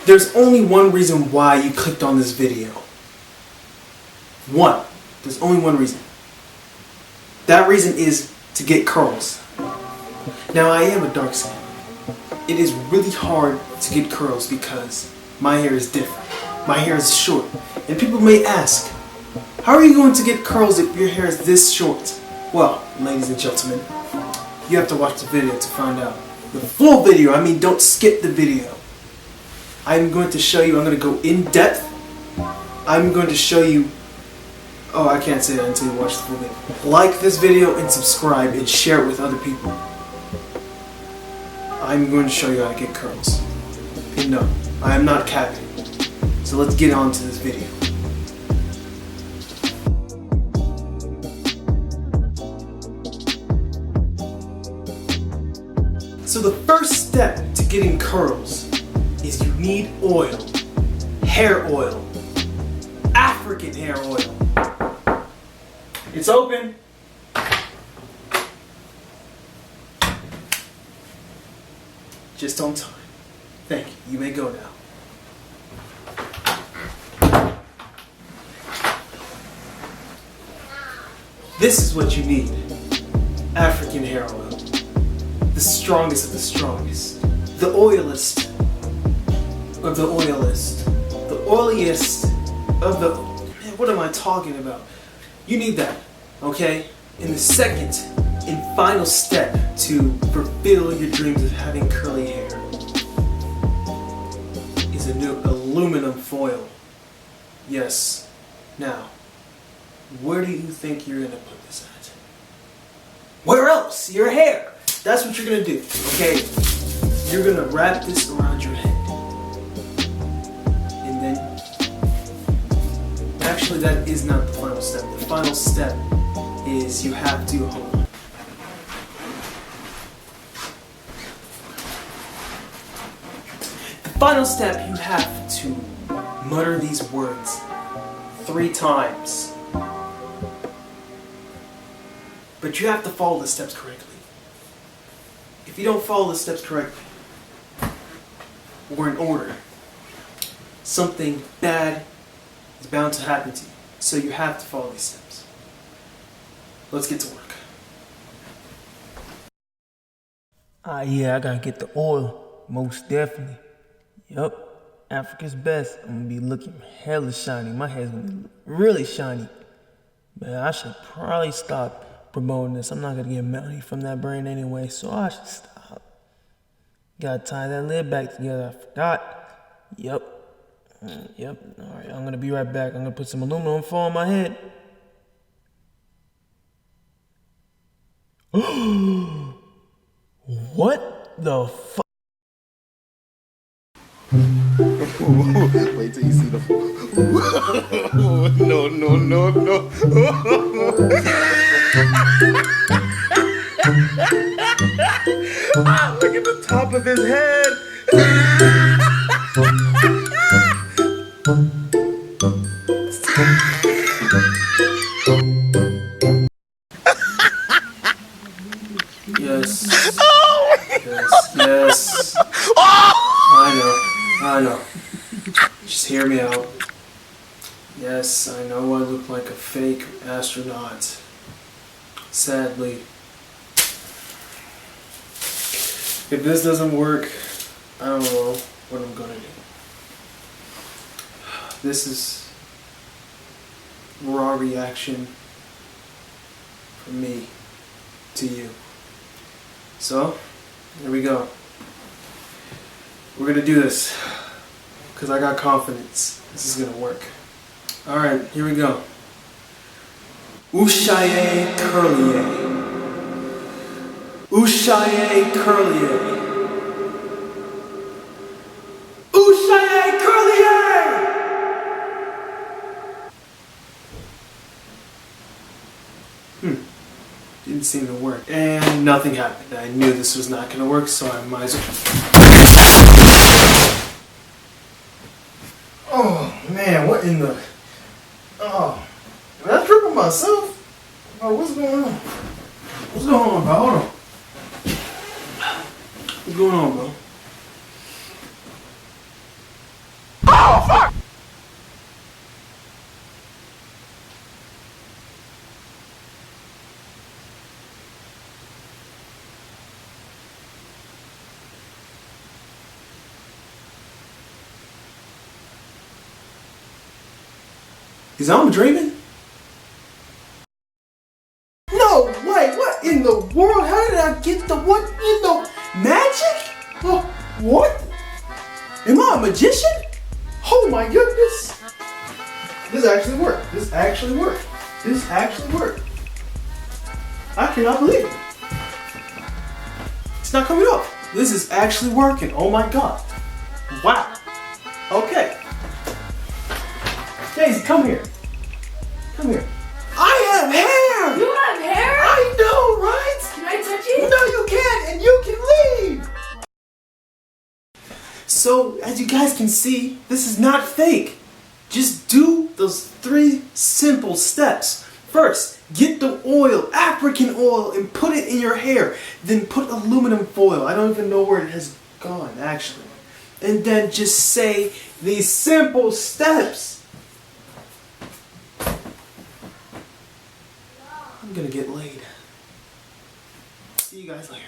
There's only one reason why you clicked on this video. One. There's only one reason. That reason is to get curls. Now, I am a dark skin. It is really hard to get curls because my hair is different. My hair is short. And people may ask, how are you going to get curls if your hair is this short? Well, ladies and gentlemen, you have to watch the video to find out. The full video, I mean, don't skip the video. I'm going to show you, I'm going to go in depth. I'm going to show you, oh, I can't say that until you watch the full video. Like this video and subscribe and share it with other people. I'm going to show you how to get curls. And no, I am not capping. So let's get on to this video. So the first step to getting curls is you need oil. Hair oil. African hair oil. It's open. Just on time. Thank you. You may go now. This is what you need. African hair oil. The strongest of the strongest. The oiliest of the oiliest. The oiliest of the... Man, what am I talking about? You need that, okay? And the second and final step to fulfill your dreams of having curly hair is a new aluminum foil. Yes. Now, where do you think you're gonna put this at? Where else? Your hair. That's what you're gonna do, okay? You're gonna wrap this around your head. And then, actually that is not the final step. The final step is you have to, hold on. The final step, you have to mutter these words 3 times. But you have to follow the steps correctly. If you don't follow the steps correctly, or in order, something bad is bound to happen to you. So you have to follow these steps. Let's get to work. Yeah, I gotta get the oil. Most definitely. Yup. Africa's best. I'm gonna be looking hella shiny. My hair's gonna be really shiny. Man, I should probably stop promoting this. I'm not gonna get money from that brand anyway, so I should stop. Gotta tie that lid back together. I forgot. Yep. Alright, I'm gonna be right back. I'm gonna put some aluminum foil on my head. What the fuck? Wait till you see the... No. Ah, look at the top of his head. Yes. Oh! Yes. Oh! I know. Just hear me out. Yes, I know I look like a fake astronaut. Sadly. If this doesn't work, I don't know what I'm gonna do. This is raw reaction from me to you. So, here we go. We're gonna do this because I got confidence this is gonna work. Alright, here we go. Ushaye Curlier. Ushaye Curlier. Ushaye Curlier! Didn't seem to work. And nothing happened. I knew this was not gonna work, so I might as well. Oh man, what in the... Oh, did I trip on myself? Oh, what's going on? What's going on, bro? Hold on. What's going on, bro? Is I'm dreaming? No way! What in the world? How did I get the what in the magic? Oh, what? Am I a magician? Oh my goodness! This actually worked. This actually worked. This actually worked. I cannot believe it. It's not coming off. This is actually working. Oh my god. Wow. Okay. Daisy, come here. Come here. I have hair! You have hair? I know, right? Can I touch it? No, you can't, and you can leave! So, as you guys can see, this is not fake. Just do those 3 simple steps. First, get the oil, African oil, and put it in your hair. Then put aluminum foil. I don't even know where it has gone, actually. And then just say these simple steps. I'm gonna get laid. See you guys later.